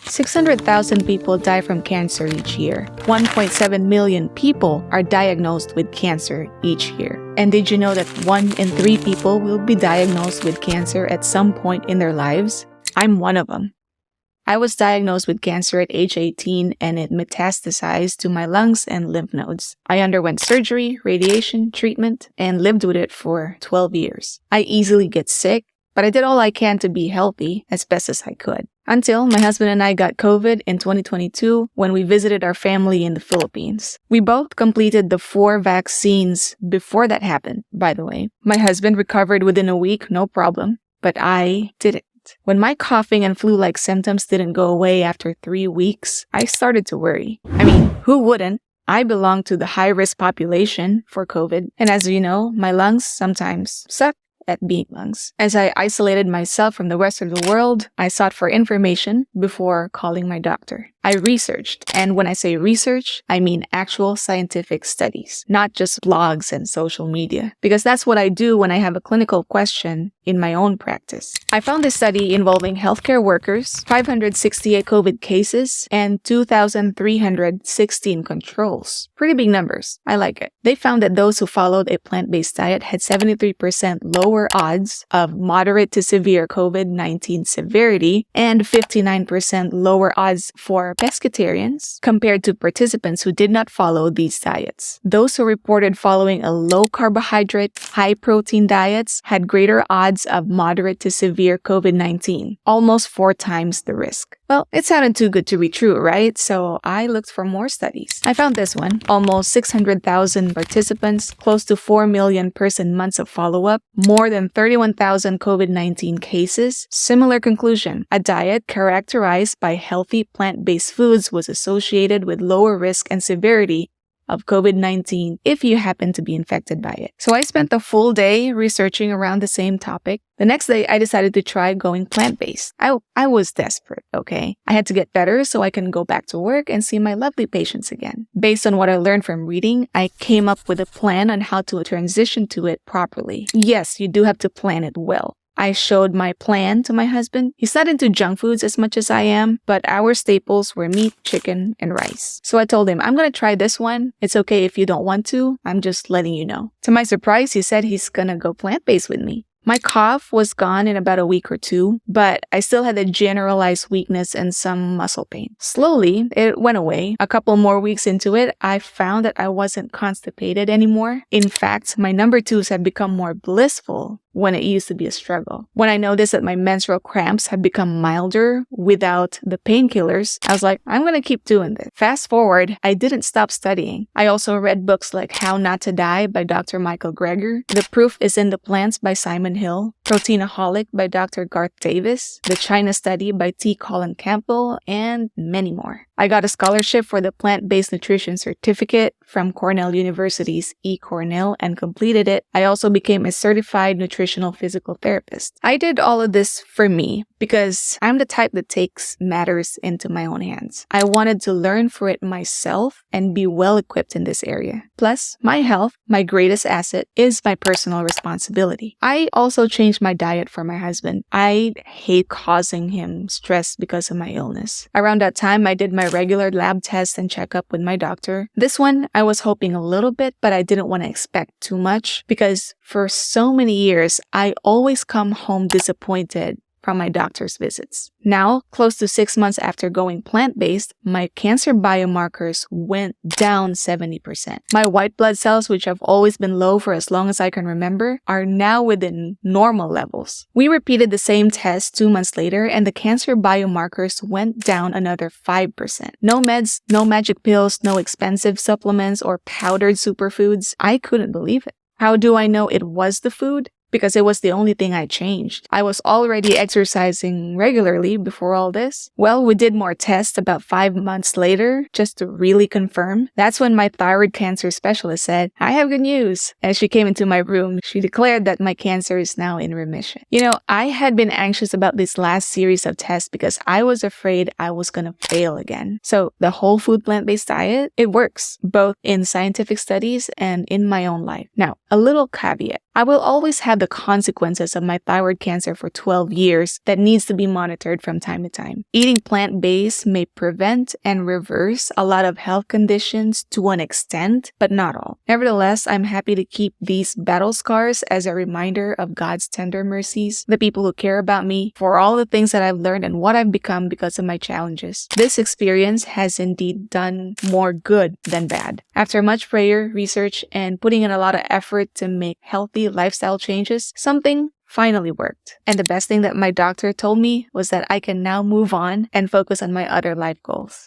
600,000 people die from cancer each year. 1.7 million people are diagnosed with cancer each year. And did you know that 1 in 3 people will be diagnosed with cancer at some point in their lives? I'm one of them. I was diagnosed with cancer at age 18 and it metastasized to my lungs and lymph nodes. I underwent surgery, radiation, treatment, and lived with it for 12 years. I easily get sick, but I did all I can to be healthy as best as I could. Until my husband and I got COVID in 2022 when we visited our family in the Philippines. We both completed the 4 vaccines before that happened, by the way. My husband recovered within a week, no problem, but I didn't. When my coughing and flu-like symptoms didn't go away after 3 weeks, I started to worry. I mean, who wouldn't? I belong to the high-risk population for COVID, and as you know, my lungs sometimes suck at being lungs. As I isolated myself from the rest of the world, I sought for information before calling my doctor. I researched, and when I say research, I mean actual scientific studies, not just blogs and social media, because that's what I do when I have a clinical question in my own practice. I found a study involving healthcare workers, 568 COVID cases, and 2,316 controls. Pretty big numbers. I like it. They found that those who followed a plant-based diet had 73% lower odds of moderate to severe COVID-19 severity and 59% lower odds for pescatarians compared to participants who did not follow these diets. Those who reported following a low-carbohydrate, high-protein diets had greater odds of moderate to severe COVID-19, almost 4 times the risk. Well, it sounded too good to be true, right? So I looked for more studies. I found this one. Almost 600,000 participants, close to 4 million person months of follow-up, more than 31,000 COVID-19 cases. Similar conclusion. A diet characterized by healthy plant-based foods was associated with lower risk and severity of COVID-19 if you happen to be infected by it. So I spent the full day researching around the same topic. The next day, I decided to try going plant-based. I was desperate, okay? I had to get better so I can go back to work and see my lovely patients again. Based on what I learned from reading, I came up with a plan on how to transition to it properly. Yes, you do have to plan it well. I showed my plan to my husband. He's not into junk foods as much as I am, but our staples were meat, chicken, and rice. So I told him, I'm gonna try this one. It's okay if you don't want to. I'm just letting you know. To my surprise, he said he's gonna go plant-based with me. My cough was gone in about a week or 2, but I still had a generalized weakness and some muscle pain. Slowly, it went away. A couple more weeks into it, I found that I wasn't constipated anymore. In fact, my number 2s had become more blissful when it used to be a struggle. When I noticed that my menstrual cramps had become milder without the painkillers, I was like, I'm gonna keep doing this. Fast forward, I didn't stop studying. I also read books like How Not to Die by Dr. Michael Greger, The Proof is in the Plants by Simon Hill, Proteinaholic by Dr. Garth Davis, The China Study by T. Colin Campbell, and many more. I got a scholarship for the Plant-Based Nutrition Certificate from Cornell University's eCornell and completed it. I also became a certified nutritional physical therapist. I did all of this for me because I'm the type that takes matters into my own hands. I wanted to learn for it myself and be well equipped in this area. Plus, my health, my greatest asset, is my personal responsibility. I also changed my diet for my husband. I hate causing him stress because of my illness. Around that time, I did my regular lab tests and checkup with my doctor. This one, I was hoping a little bit, but I didn't want to expect too much because for so many years, I always come home disappointed from my doctor's visits. Now, close to 6 months after going plant-based, my cancer biomarkers went down 70%. My white blood cells, which have always been low for as long as I can remember, are now within normal levels. We repeated the same test 2 months later, and the cancer biomarkers went down another 5%. No meds, no magic pills, no expensive supplements or powdered superfoods. I couldn't believe it. How do I know it was the food? Because it was the only thing I changed. I was already exercising regularly before all this. Well, we did more tests about 5 months later just to really confirm. That's when my thyroid cancer specialist said, I have good news. As she came into my room, she declared that my cancer is now in remission. You know, I had been anxious about this last series of tests because I was afraid I was gonna fail again. So the whole food plant-based diet, it works, both in scientific studies and in my own life. Now, a little caveat. I will always have the consequences of my thyroid cancer for 12 years that needs to be monitored from time to time. Eating plant-based may prevent and reverse a lot of health conditions to an extent, but not all. Nevertheless, I'm happy to keep these battle scars as a reminder of God's tender mercies, the people who care about me, for all the things that I've learned and what I've become because of my challenges. This experience has indeed done more good than bad. After much prayer, research, and putting in a lot of effort to make healthy lifestyle changes, something finally worked. And the best thing that my doctor told me was that I can now move on and focus on my other life goals.